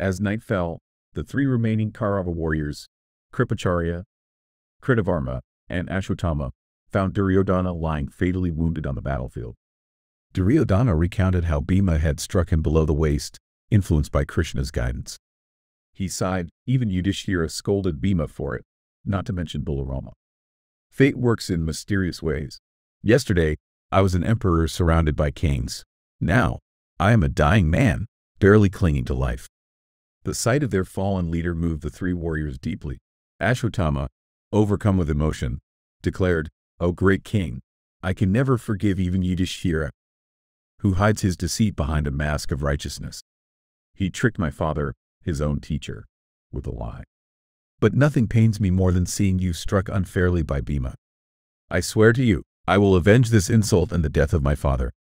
As night fell, the three remaining Kaurava warriors, Kripacharya, Kritavarma, and Ashwatthama, found Duryodhana lying fatally wounded on the battlefield. Duryodhana recounted how Bhima had struck him below the waist, influenced by Krishna's guidance. He sighed. Even Yudhishthira scolded Bhima for it, not to mention Balarama. Fate works in mysterious ways. Yesterday, I was an emperor surrounded by kings. Now, I am a dying man, barely clinging to life. The sight of their fallen leader moved the three warriors deeply. Ashwatthama, overcome with emotion, declared, "O great king, I can never forgive even Yudhishthira, who hides his deceit behind a mask of righteousness. He tricked my father, his own teacher, with a lie. But nothing pains me more than seeing you struck unfairly by Bhima. I swear to you, I will avenge this insult and the death of my father.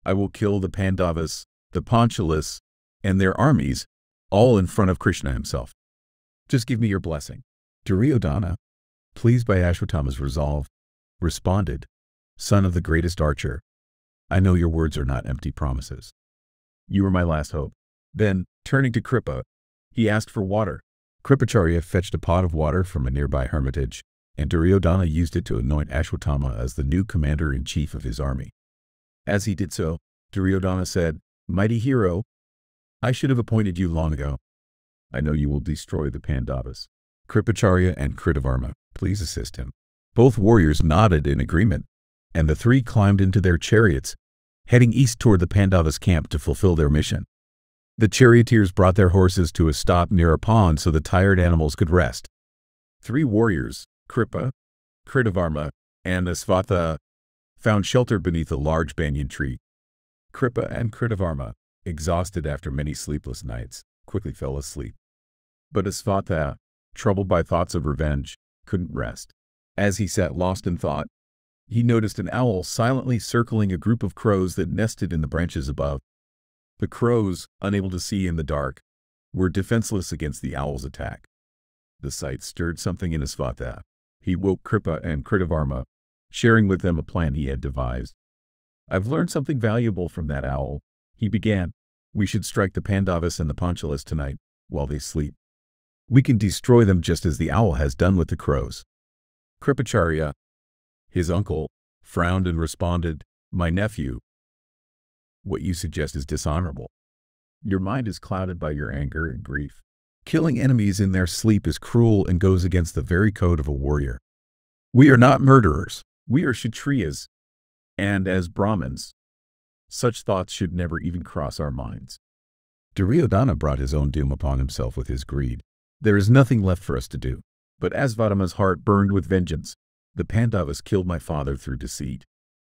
I will kill the Pandavas, the Panchalas, and their armies, all in front of Krishna himself. Just give me your blessing." Duryodhana, pleased by Ashwatthama's resolve, responded, "Son of the greatest archer, I know your words are not empty promises. You are my last hope." Then, turning to Kripa, he asked for water. Kripacharya fetched a pot of water from a nearby hermitage, and Duryodhana used it to anoint Ashwatthama as the new commander-in-chief of his army. As he did so, Duryodhana said, "Mighty hero, I should have appointed you long ago. I know you will destroy the Pandavas. Kripacharya and Kritavarma, please assist him." Both warriors nodded in agreement, and the three climbed into their chariots, heading east toward the Pandavas' camp to fulfill their mission. The charioteers brought their horses to a stop near a pond so the tired animals could rest. Three warriors, Kripa, Kritavarma, and Ashwatthama, found shelter beneath a large banyan tree. Kripa and Kritavarma, exhausted after many sleepless nights, quickly fell asleep. But Ashwatthama, troubled by thoughts of revenge, couldn't rest. As he sat lost in thought, he noticed an owl silently circling a group of crows that nested in the branches above. The crows, unable to see in the dark, were defenseless against the owl's attack. The sight stirred something in Ashwatthama. He woke Kripa and Kritavarma, sharing with them a plan he had devised. "I've learned something valuable from that owl," he began. "We should strike the Pandavas and the Panchalas tonight, while they sleep. We can destroy them just as the owl has done with the crows." Kripacharya, his uncle, frowned and responded, "My nephew, what you suggest is dishonorable. Your mind is clouded by your anger and grief. Killing enemies in their sleep is cruel and goes against the very code of a warrior. We are not murderers. We are Kshatriyas, and as Brahmins, such thoughts should never even cross our minds." Duryodhana brought his own doom upon himself with his greed. "There is nothing left for us to do." But Ashwatthama's heart burned with vengeance. "The Pandavas killed my father through deceit,"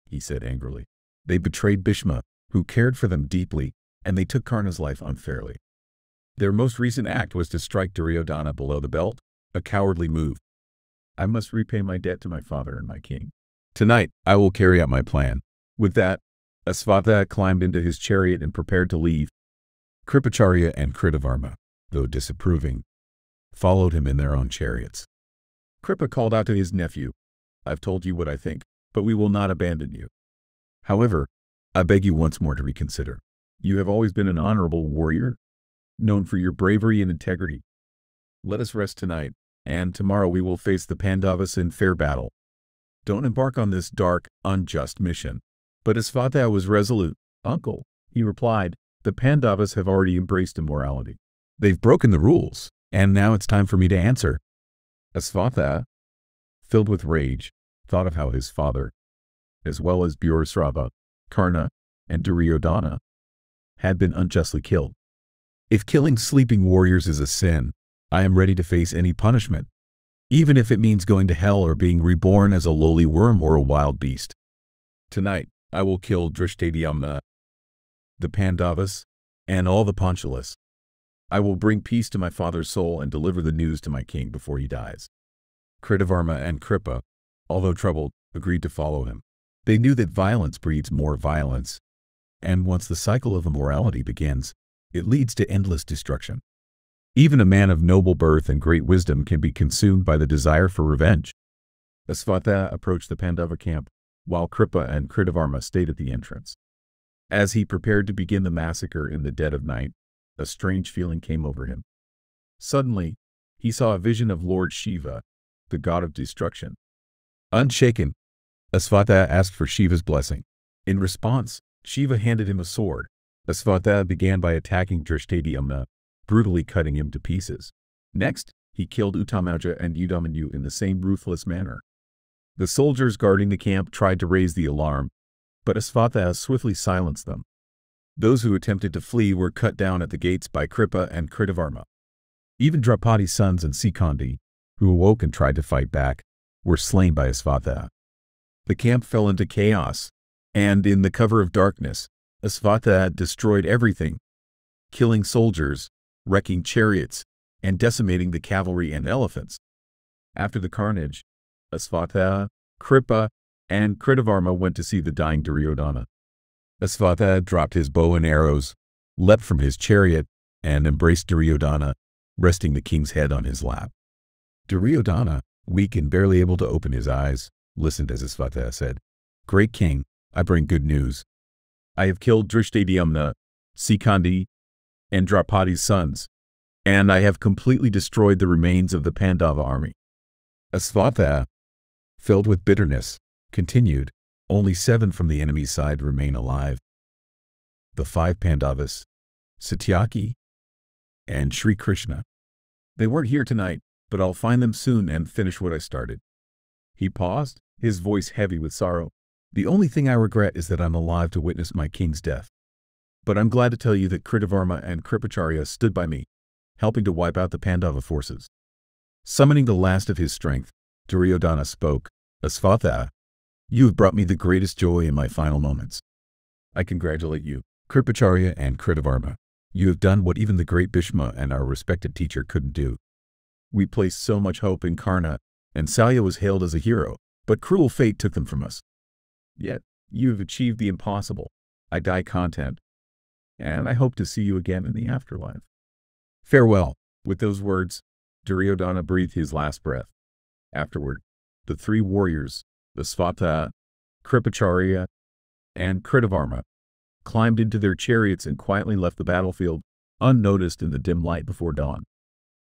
he said angrily. "They betrayed Bhishma, who cared for them deeply, and they took Karna's life unfairly. Their most recent act was to strike Duryodhana below the belt, a cowardly move. I must repay my debt to my father and my king. Tonight, I will carry out my plan." With that, Ashwatthama climbed into his chariot and prepared to leave. Kripacharya and Kritavarma, though disapproving, followed him in their own chariots. Kripa called out to his nephew, "I've told you what I think, but we will not abandon you. However, I beg you once more to reconsider. You have always been an honorable warrior, known for your bravery and integrity. Let us rest tonight, and tomorrow we will face the Pandavas in fair battle. Don't embark on this dark, unjust mission." But Ashwatthama was resolute. "Uncle," he replied, "the Pandavas have already embraced immorality. They've broken the rules, and now it's time for me to answer." Ashwatthama, filled with rage, thought of how his father, as well as Bhurasrava, Karna, and Duryodhana, had been unjustly killed. "If killing sleeping warriors is a sin, I am ready to face any punishment, even if it means going to hell or being reborn as a lowly worm or a wild beast. Tonight, I will kill Drishtadyumna, the Pandavas, and all the Panchalas. I will bring peace to my father's soul and deliver the news to my king before he dies." Kritavarma and Kripa, although troubled, agreed to follow him. They knew that violence breeds more violence, and once the cycle of immorality begins, it leads to endless destruction. Even a man of noble birth and great wisdom can be consumed by the desire for revenge. Ashwatthama approached the Pandava camp, while Kripa and Kritavarma stayed at the entrance. As he prepared to begin the massacre in the dead of night, a strange feeling came over him. Suddenly, he saw a vision of Lord Shiva, the god of destruction. Unshaken, Ashwatthama asked for Shiva's blessing. In response, Shiva handed him a sword. Ashwatthama began by attacking Duryodhana, brutally cutting him to pieces. Next, he killed Uttamaja and Udamanyu in the same ruthless manner. The soldiers guarding the camp tried to raise the alarm, but Ashwatthama swiftly silenced them. Those who attempted to flee were cut down at the gates by Kripa and Kritavarma. Even Draupadi's sons and Sikandi, who awoke and tried to fight back, were slain by Ashwatthama. The camp fell into chaos, and in the cover of darkness, Ashwatthama destroyed everything, killing soldiers, wrecking chariots, and decimating the cavalry and elephants. After the carnage, Ashwatthama, Kripa, and Kritavarma went to see the dying Duryodhana. Ashwatthama dropped his bow and arrows, leapt from his chariot, and embraced Duryodhana, resting the king's head on his lap. Duryodhana, weak and barely able to open his eyes, listened as Ashwatthama said, "Great king, I bring good news. I have killed Duryodhana, Sikandi, and Draupadi's sons, and I have completely destroyed the remains of the Pandava army." Ashwatthama, filled with bitterness, continued, "Only 7 from the enemy's side remain alive. The 5 Pandavas, Satyaki, and Sri Krishna. They weren't here tonight, but I'll find them soon and finish what I started." He paused, his voice heavy with sorrow. "The only thing I regret is that I'm alive to witness my king's death. But I'm glad to tell you that Kritavarma and Kripacharya stood by me, helping to wipe out the Pandava forces." Summoning the last of his strength, Duryodhana spoke, "Ashwatthama, you have brought me the greatest joy in my final moments. I congratulate you, Kripacharya and Kritavarma. You have done what even the great Bhishma and our respected teacher couldn't do. We placed so much hope in Karna, and Salya was hailed as a hero, but cruel fate took them from us. Yet, you have achieved the impossible. I die content, and I hope to see you again in the afterlife. Farewell." With those words, Duryodhana breathed his last breath. Afterward, the 3 warriors, Ashwatthama, Kripacharya, and Kritavarma, climbed into their chariots and quietly left the battlefield, unnoticed in the dim light before dawn.